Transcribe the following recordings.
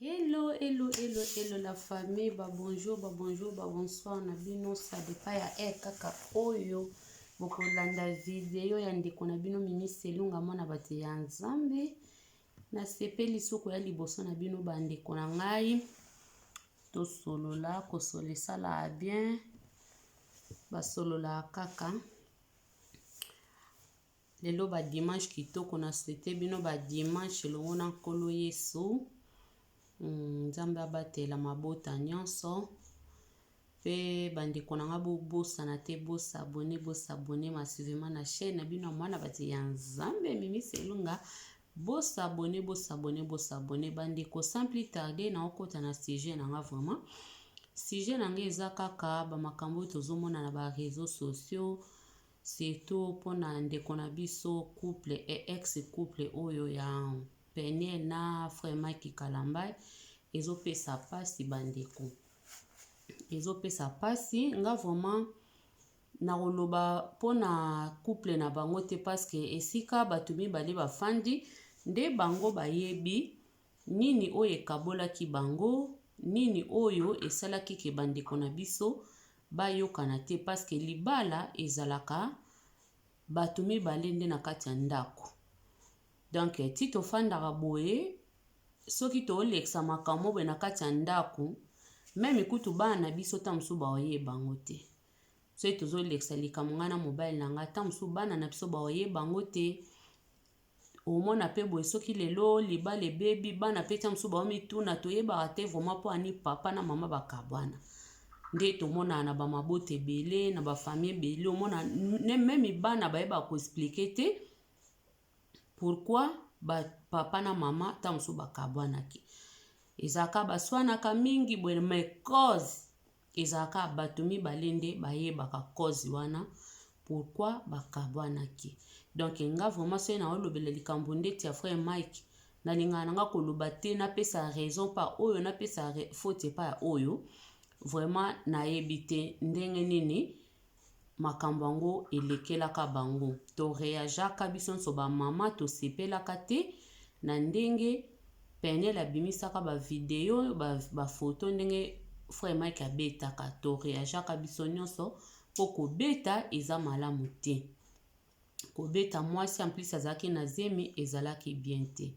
Hello, hello, hello, hello la famille, bonjour, bonjour, bonsoir, na bino sa depa ya kaka oyo bokolanda video ya ndeko na bino Mimi Selunga mwana bato ya Nzambe. Na sepeli soko ya liboso na bino bandeko na ngai to solola kosolesa la bien basolola kaka lelo ba dimanche kitoko na sete bino ba dimanche longo na nkolo Yesu. Nzambe abatela mabota nyonso pe bandeko na nga bosana te bosabone masivema na chaîne na bino mwana bati ya Nzambe Mimi Selunga bosabone bandeko. Sans plus tarder na okota na sujet na nga vraiment sujet na nga eza kaka ba makambo tozomona na ba réseaux sociaux surtout pona ndeko na biso couple et ex couple oyo ya Peniel na frère Mike Kalambai ezopesa pasi bandeko, ezopesa pasi nga vraiment na koloba pona couple na bango te parce que esika bato mibale bafandi nde bango bayebi nini oyo ekabolaki bango, nini oyo esalaki ke bandeko na biso bayokana te parce que libala ezalaka bato mibale nde na kati ya ndako. Donc ti tofandaka boye soki toolekisa makambo boye na kati ya ndako meme kutu bana na biso ta mosusu baoyeba bango te. Soki tozolekisa likambo nga na mobali na nga ta mosusu bana na biso baoyeba bango te. Omona pe boye soki lelo libala ebebi bana pe ta mosusu baomituna toyebaka te vraiment mpo ani papa na mama bakabwana. Nde tomona na bamabota ebele na bafamille ebele omona meme bana bayeba koexplike te pourquoi papa na mama ta mosusu bakabwanaki. Ezalaka baswanaka mingi boye me cause ezalaka bato mibale nde bayebaka cause wana pourquoi bakabwanaki. Donc nga vraiment soki na olobela likambo ndeti ya frère Mike nalingana nanga koloba te napesa raison pa oyo napesa faute pa ya oyo vraiment nayebi te ndenge nini makambo yango elekelaka bango. To reageaka biso nso ba mama tosepelaka te na ndenge Peniel abimisaka ba video ba photo ndenge frère Mike abetaka. To reageaka biso nyonso po kobeta eza malamu te. Kobeta mwasi en plus azalaki na zemi ezalaki bien te.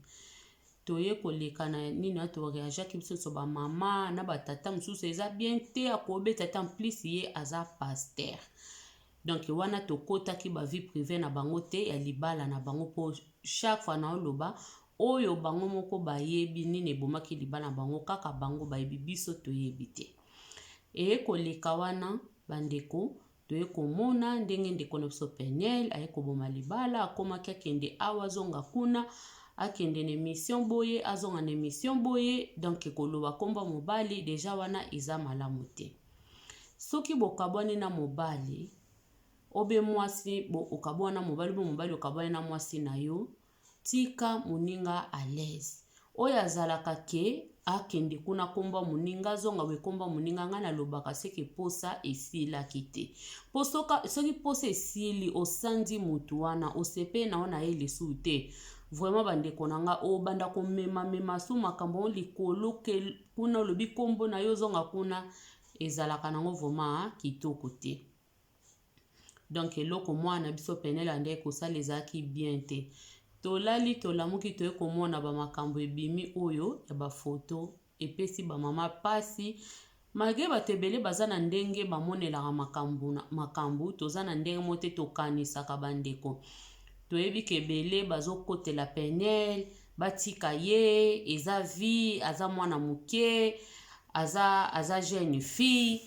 Toye koleka na nini to reageaki biso nso ba mama na batata mosusu eza bien te akobeta ta en plus ye aza pasteur. Donc wana tokotaki ba vie privée na bango te ya libala na bango po chaque fois na oloba oyo bango moko bayebi nini ebomaki libala na bango kaka bango bayebi biso toyebi te. Koleka wana bandeko toye komona ndenge ndeko na biso Peniel aye koboma libala akomaki akende awa zonga kuna akende na émission boye azonga na émission boye donc koloba komba mobali deja wana eza malamu te. Soki bokabwani na mobali obe mwasi bo okabwana mobali bo mobali okabwana na mwasi na yo tika muninga à l'aise. Oyo azalaka ke akende kuna komba muninga zonga we komba muninga nga na lobaka seke posa esilaki te. Soki posa esili osandi mutu wana osepe na ona elesu te. Vraiment bandeko na nga o banda komema su makambo likolo ke kuna lobi kombo na yo zonga kuna ezalaka nango vraiment kitoko te. Donc eloko mwana biso Peniel ande kosala ezalaki bien te. Tolali tolamuki toye komona ba makambo ebimi oyo ya ba photo epesi ba mama pasi malgré bato ebele baza na ndenge bamonelaka makambo toza na ndenge mote tokanisaka bandeko. Toyebi ke ebele bazokotela Peniel batika ye eza vie aza mwana muke aza jeune fille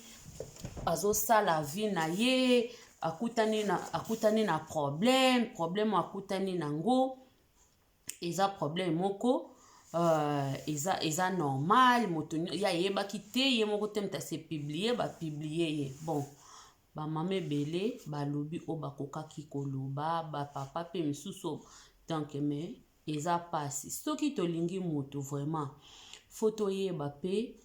azosala vie na ye akutani na problème akutani nango eza problème moko eza normal moto ya yebaki te ye moko te mta se publier ba publier ye. Bon ba mama ebele balobi o bakokaki koloba ba papa pe misusu donc mais eza pasi. Soki tolingi moto vraiment faut yeba pe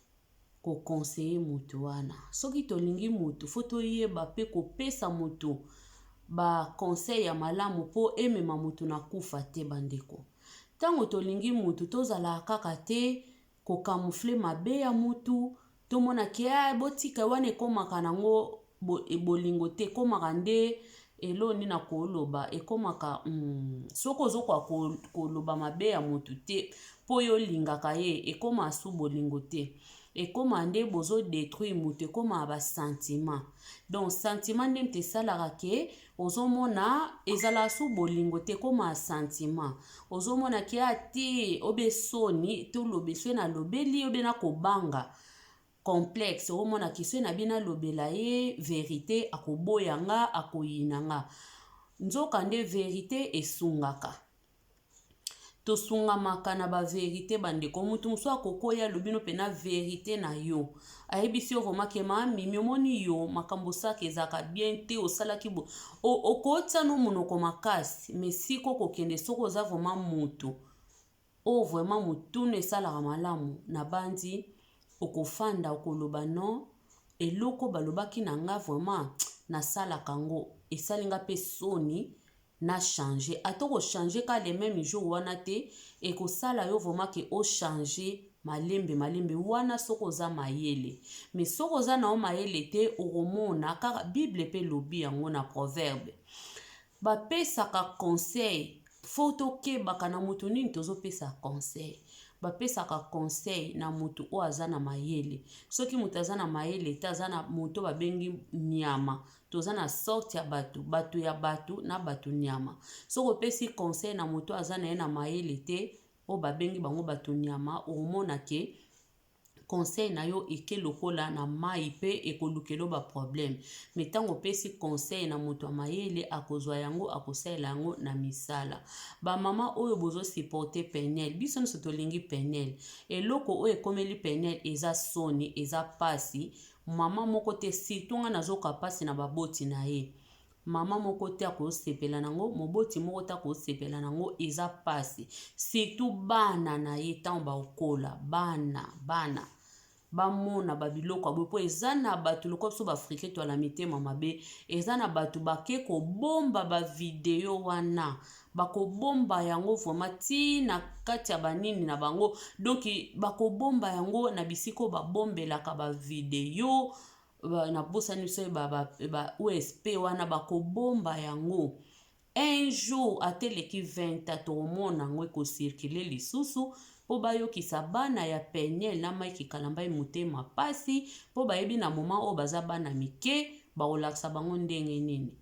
ko conseiller moto wana. Soki tolingi moto faut yeba pe ko pesa moto ba conseil ya malamu po emema moto na kufa te bandeko. Tango tolingi moto tozala kaka te kokamufle mabe ya mutu tomona ke botika wana ekomaka nango bolingo te ekomaka nde elo nini nakoloba ekomaka soko ozokwa koloba mabe ya mutu te po yo lingaka ye ekoma su bolingo te ekoma nde bozo détruire mutu ekoma ba sentiment donc sentiment nde mte salaka ke ozomona ezala su bolingo te ekoma sentiment ozomona ke ate obe soni to lobe so na lobeli obe na kobanga complexe omona kiso na bina lobela ye vérité akoboyanga akoyinanga nzoka nde vérité esungaka tosungamaka na ba vérité bandeko mutu musu akokoya lobino pena vérité na yo ayebisi yo vraimen ke mami omoni yo makambo saka ezaka bien te osalaki bo okotya no monoko makasi mais siko kokende soko oza vraimen mutu o vraimen mutunu esalaka malamu na bandi okofanda okoloba non eloko balobaki na nga vraiment nasalaka ngo esalinga pe soni na changer atoko changer ka le même jour wana te ekosala yo vraiment ke o changer malembe wana soko za mayele mais soko za na o mayele te okomona kaka bible pe lobi yango na proverbe bapesaka conseil faut tokebaka na mutu nini tozopesa conseil bapesaka conseil na mutu o aza na mayele soki mutu aza na mayele te aza na mutu babengi nyama toza na sorte ya bato ya bato na bato nyama soko opesi conseil na mutu aza na ye na mayele te o babengi bango bato nyama omona ke conseil na yo eke lokola na mai pe ekolukelo ba problème mais tango pesi conseil na mutu ya mayele akozwa yango akosalela yango na misala ba mama oyo bozo supporter penel biso nyonso tolingi penel eloko oyo ekomeli penel eza soni eza pasi mama moko te surtout nga nazoka pasi na baboti na ye mama moko te akosepela nango moboti moko te akosepela nango eza pasi surtout bana na ye ntango baokola bana bamona babiloko aboye po eza na bato loko biso baafrikain toala mitema mabe eza na bato bake kobomba bavideo wana bakobomba yango vraimen ti na kati ya banini na bango donc bakobomba yango na bisiko babombelaka bavideo na bosani biso ba usp wana bakobomba yango un jour ateleki 20 tokomona yango ekosirkule lisusu po bayokisa bana ya penel na mai kikalamba motema pasi po bayebi na moma oyo baza bana mike bakolakisa bango ndenge nini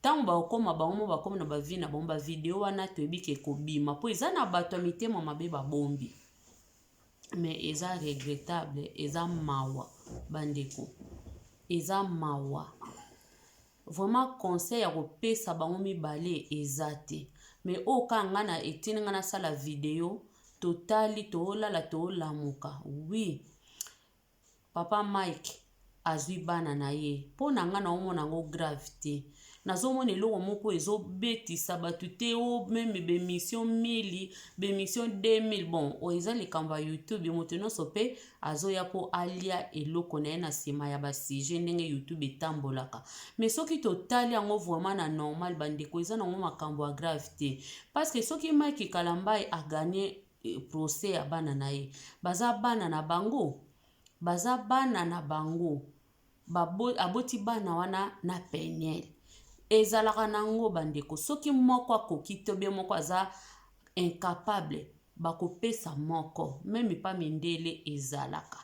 ntango bakokoma bango mo bakoma na bavi na bango bavideo wana toyebi ke kobima po eza na bato ya mitema mabe babombi mais eza regrettable eza mawa bandeko eza mawa vraiment conseil ya kopesa bango mibale eza te mais oyo ka nga na etini nga nasala video totali toolala toolamuka oui papa Mike azwi bana na ye mpo na nga naomona yango grave te nazomona eloko moko ezobetisa bato te o meme bemission 1000 bemission 2000 bon oyo eza likambo ya youtube moto nyonso mpe azoya mpo alia eloko na ye na nsima ya basije ndenge youtube etambolaka mais soki totali yango vraiment na normal bandeko eza nango makambo ya grave te parce que soki Mike Kalambai aganye procès ya bana na ye baza bana na bango aboti bana wana na penel ezalaka nango bandeko soki moko akoki to bien moko aza incapable bakopesa moko meme pa mindele ezalaka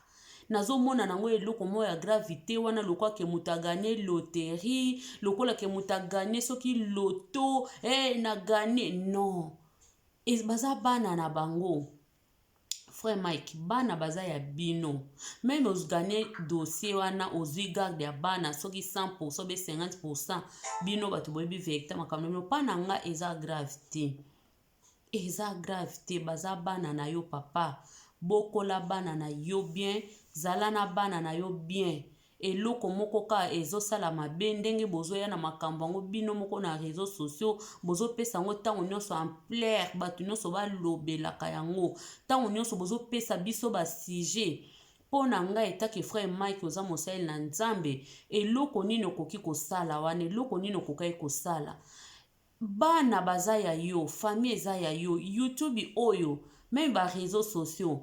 nazomona nango eloko mo ya gravité wana lokola ke mutu aganye loterie lokola ke mutu aganye soki loto na ganye non baza bana na bango frère Mike bana baza ya bino même ozganye dossier wana ozwi garde ya bana soki 100% be 50% bino bato boyebi vérité makambo no pa na nga eza grave te baza bana na yo papa bokola bana na yo bien zala na bana na yo bien eloko moko ka ezosala mabe ndenge bozoya na makambo yango bino moko na réseaux sociaux bozopesa yango ntango nyonso ampleur bato nyonso balobelaka yango ntango nyonso bozopesa biso basije mpo na ngai etaki frère Mike oza mosali na nzambe eloko nini okoki kosala wana eloko nini okokai kosala bana baza ya yo famille eza ya yo youtube oyo même ba réseaux sociaux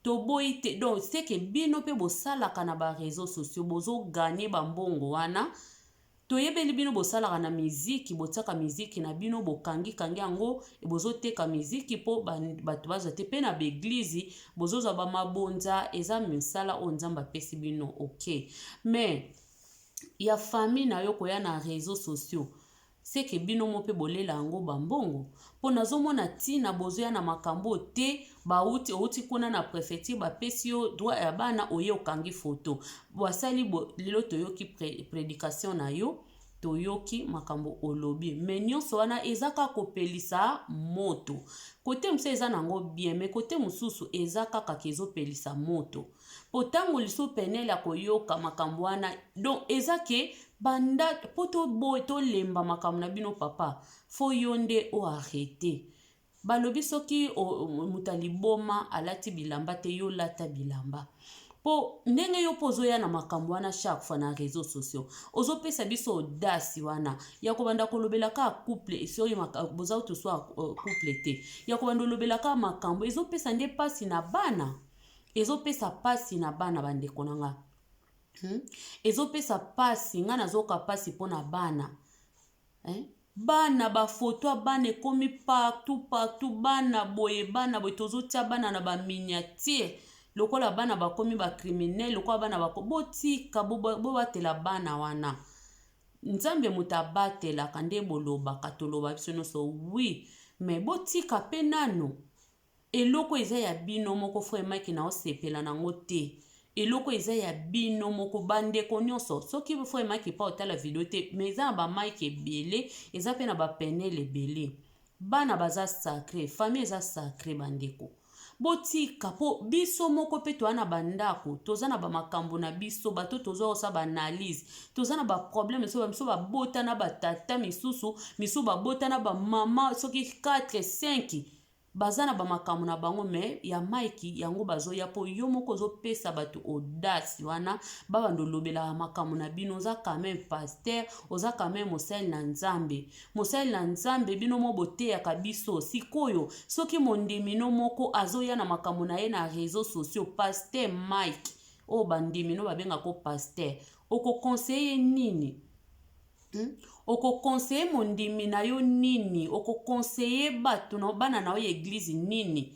toboyi te. Donc c'est que bino pe bosalaka na ba réseaux sociaux bozo gagner ba mbongo wana. Toyebeli bino bosalaka na miziki, botiaka miziki na bino bokangi yango e bozoteka miziki po bato bazwa te pe na beglizi bozozwa ba mabonza eza misala o Nzambe apesi bino ok. Mais ya famille na yo koya na réseaux sociaux c'est que bino mo pe bolela yango bambongo po nazomona tina bozoya na makambo te outi kuna na préfecture bapesi yo droit ya bana oye okangi photo wasali lelo toyoki prédication na yo toyoki makambo olobi mais nyonso wana ezaka kopelisa moto kote mse eza nango bien mais kote mususu ezaka kakezopelisa moto potango liso penel ya koyoka makambo wana donc ezake banda poto boy to lemba makambo na bino papa fo yonde o arrêter balobi soki mutali boma alati bilamba te yo lata bilamba po ndenge yo pozo ya na makambo wana chaque fois na réseaux sociaux ozopesa biso audace wana ya kobanda kolobela ka couple sori boza to so couple te ya kobanda lobela ka makambo ezopesa nde pasi na bana ezopesa pasi na bana bandeko nanga ezopesa pasi nga nazoka pasi pona bana bana ba photo bana ekomi partout bana boye tozotia bana na ba miniature lokola bana bakomi ba criminel lokola bana botika bobatela bana wana Nzambe mutabatela kande boloba katoloba biso nyonso oui mais botika pe nano eloko eza ya bino moko frère Mike na osepela nango te eloko eza ya bino moko bandeko nyonso soki frère Mike pa otala video te mais eza na ba Mike ebele eza pe na ba penel ebele bana baza sacré famille eza sacré bandeko botika po biso moko pe toana bandako tozana ba makambo na biso bato tozo osa ba analyse tozana ba problème so ba bota na ba tata misu ba bota na ba mama soki 4 5 bazana ba makambo na bango mais ya Mike yango bazoya po yo moko zo pesa bato audace wana babando lobela makambo na bino za quand même pasteur oza quand même mosali na Nzambe bino mo bote ya kabiso sikoyo soki mondimi no moko azoya na makambo na ye na réseaux sociaux pasteur Mike o bandimi no babenga ko pasteur oko conseiller nini oko conseiller mondimi na yo nini oko conseiller bato na bana na yo église nini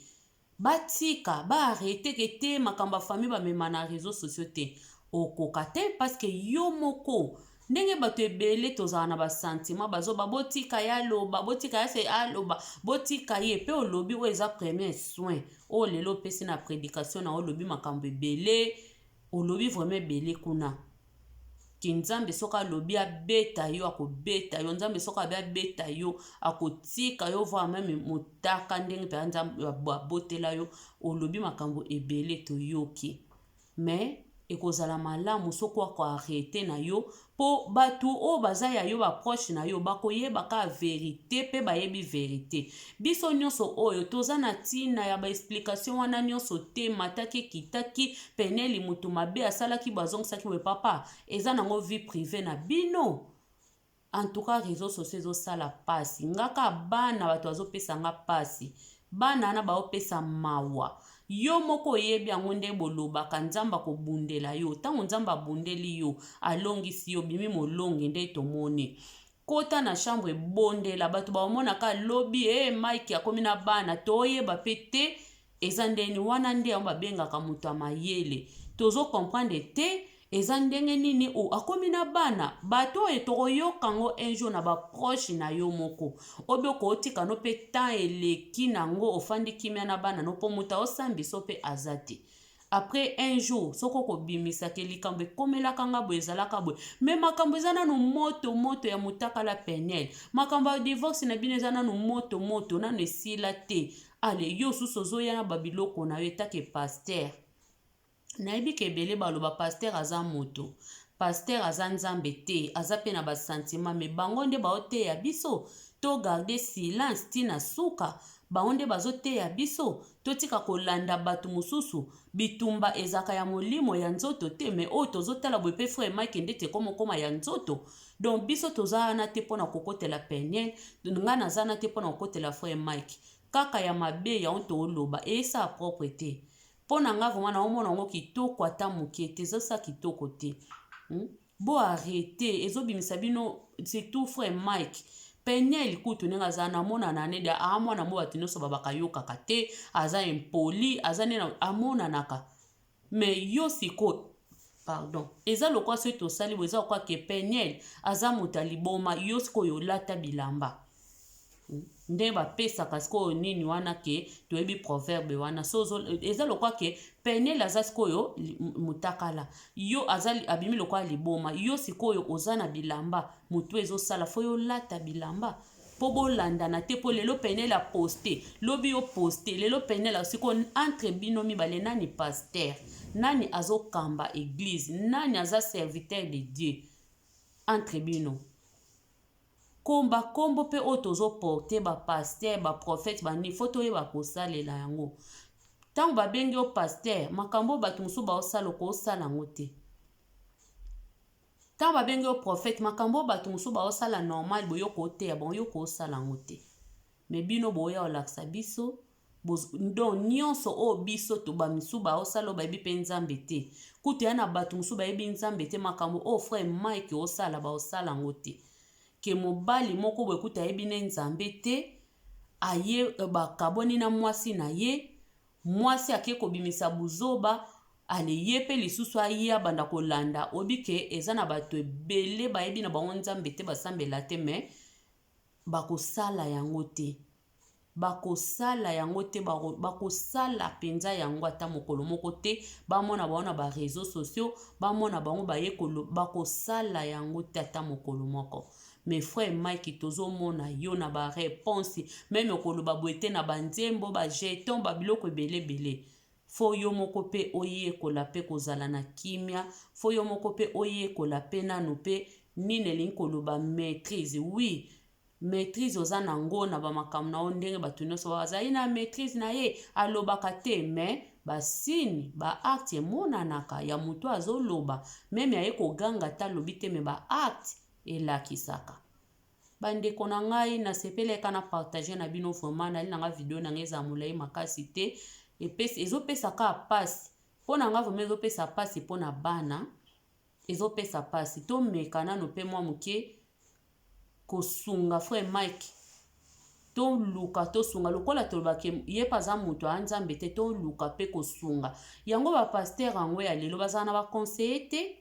batika ba arrêter kete makamba famille ba mema na réseaux sociaux te oko kate parce que yo moko ndenge bato ebele tozala na ba sentiment bazoba botika ya loba botika ya se aloba botika ye pe olobi o eza premier soin o lelo pesi na prédication na olobi makambo ebele olobi vraiment ebele kuna ki Nzambe soka lobi abeta yo akobeta yo Nzambe soka abeta yo akotika yo voir même motaka ndenge pe Nzambe abotela yo olobi makambo ebele to yoki mais ekozala malamu soko ko arrêter na yo po batu o bazaya yo ba proche na yo bakoyeba ka vérité pe bayebi vérité biso nyonso oyo tozana tina ya ba explication wana nyonso te mataki kitaki peneli mutu mabe asalaki bazongisaki we papa eza nango vie privée na bino en tout cas réseaux sociaux sala pasi ngaka bana bato azopesa nga pasi bana na baopesa mawa yo moko yebi yango nde bolobaka Nzamba kobundela yo tango Nzamba bundeli yo alongisi yo bimi molonge nde tomone kota na chambre bondela bato baomonaka lobi Mike akomi na bana toyeba pete eza ndeni wana nde yango babengaka mutu ya mayele tozo comprendre te eza ndenge nini o akomi na bana bato tokoyoka ngo un jour na ba proche na yo moko obioko otika no pe temps eleki nango ofandi kimia na bana no po muta osambiso pe azate après un jour soko kobimisa ke likambo ekomelaka nga boye ezalaka boye me makambo eza nanu moto ya mutaka la penel makambo ya divorce na bino eza nanu moto nanu esila te ale yo susu ozoya na babiloko na yo etake pasteur nayebi ke ebele baloba pasteur aza moto pasteur aza Nzambe te aza pe na basentiment me bango nde baoteya biso to garder silence tina suka bango nde bazoteya biso totika kolanda bato mosusu bitumba ezaka ya molimo ya nzoto te me oyo tozotala boye pe frère Mike nde te komokoma ya nzoto donc biso tozana te mpona kokotela penel nga nazana te mpona kokotela frère Mike kaka ya mabe ya onto oloba esa propre te Pona nga vraiment na omona ngo kitoko ata moke te ezosa kitoko te. Bo arrêter ezobimisa bino surtout frère Mike. Peniel kutu nenga aza namona na nede amona mo bato nyonso babakayokaka te aza impoli aza nena amonanaka. Mais yo siko pardon eza lokwa so tosali bo eza lokwa ke Peniel aza moto aliboma yo siko yo lata bilamba. Nde bapesaka sikoyo nini wana ke toyebi proverbe wana so eza lokwa ke Peniel aza sikoyo mutakala yo azali abimi lokwa liboma yo sikoyo oza na bilamba mutu ezosala fo yo lata bilamba po bolandana te po lelo Peniel a poste lobi yo poste lelo Peniel siko entre bino mibale nani pasteur nani azokamba église nani aza serviteur de Dieu entre bino komba kombo pe otozo porte ba pasteur ba prophète ba ni foto ye ba kosalela yango tango ba bengi o pasteur makambo bato musu ba osala ko osala ngote tango ba bengi o prophète makambo bato musu ba osala normal boyo ko te bon yo ko osala ngote me bino boya olaksa biso don nyonso o biso to ba misu ba osala ba bi pe nzambe te kutu ya na bato musu ba yebi nzambe te makambo o frère Mike osala ba osala ngote ke mobali moko boye kuta yebi ne nzambe te aye bakaboni na mwasi na ye mwasi ake kobimisa buzoba ale ye pe lisusu aye abanda kolanda obike eza na bato ebele bayebi na bango nzambe te basambela te me bakosala yango te bakosala yango te bakosala penza yango ata mokolo moko te bamona bango na ba réseaux sociaux bamona bango bayekolo bakosala yango te ata mokolo moko. Mes frères Mike tozomona yo na ba réponse même okoloba boete na banzembo ba jeton ba biloko ebele fo yo moko pe oyekola pe kozala na kimia fo yo moko pe oyekola pe nanu pe nini elingi koloba maîtrise oui maîtrise oza nango na bamakambo na yo ndenge bato nyonso bazali na maîtrise na ye alobaka te mais basini baacte emonanaka ya moto azoloba meme aye koganga ta alobi te me baacte elakisaka. Bandeko na ngai nasepeleka na partage na bino vraiment nali nanga video nanga eza molai makasi te ezopesa ka pasi mpo na nga vraiment ezopesa pasi mpo na bana ezopesa pasi tomeka nano mpe mwa moke kosunga frère Mike toluka tosunga lokola tolobake ye paza moto anzambe te toluka mpe kosunga yango bapaster yango ya lelo bazala na baconseiller te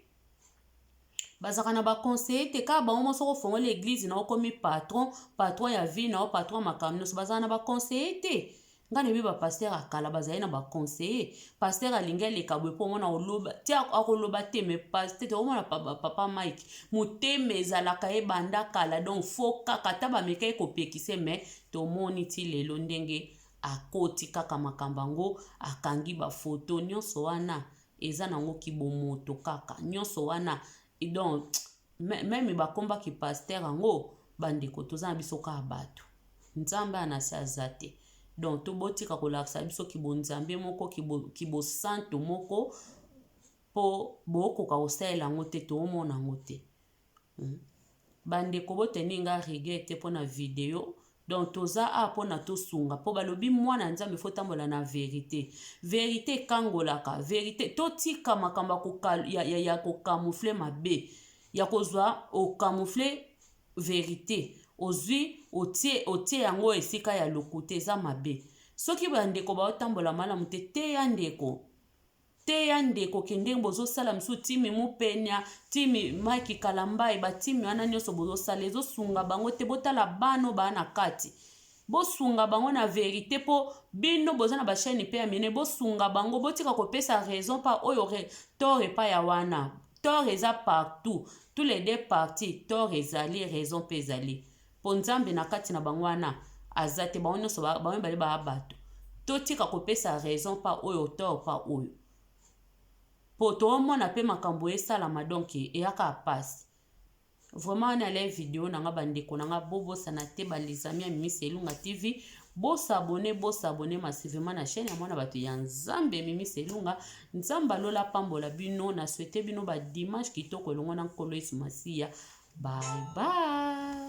bazaka na baconseiller te kaka bango moso kofongola l'église na okomi patron ya vie na o patron makambo nyonso bazala na baconseiller te nga nebi bapaster akala bazali na baconseiller paster alingi aleka boye mpo omona oloba ti akoloba te me paster te omona papa Mike motema ezalaka ebanda kala donc fo kaka ta bameka ye kopekise me tomoni ti lelo ndenge akoti kaka makambo yango akangi bafoto nyonso wana eza nango kibomoto kaka nyonso wana donc meme bakombaki paster yango bandeko toza na biso kaka bato nzambe anasi aza te donc tobotika kolakisa biso kibonzambe moko kibosanto moko po bokoka kosalela yango te toomona yango te bandeko boteni nga rigueur te mpo na video donc toza a mpo na tosunga mpo balobi mwana nzambe fo tambola na verité verité ekangolaka verité totika makambo ya kokamufle mabe ya kozwa okamufle verité ozwi otie yango esika ya lokute eza mabe soki bandeko baotambola malamu te teya ndeko kende bozosala misu timi mupenya timi Mike Kalambai batimi wana nyonso bozosala ezosunga bango te botala bano bana kati bosunga bango na verité po bino boza na bachaîne pe ya mine bosunga bango botika kopesa raison pa oyo tort epa ya wana tort eza partout tous les deux parties tort ezali raison pe ezali po nzambe na kati na bango wana aza te bango nyonso bango bale baya bato totika kopesa raison pa oyo tort pa oyo po toomona pe makambo esalama donc eyaka pasi vraiment na la video nanga bandeko nanga bobosana te balizami ya Mimi Selunga TV bosabone massivement na chaîne ya mwana bato ya nzambe Mimi Selunga nzamba lola pambola bino na souhaite bino ba dimanche kitoko elongo na nkolo Yesu Masiya bye bye.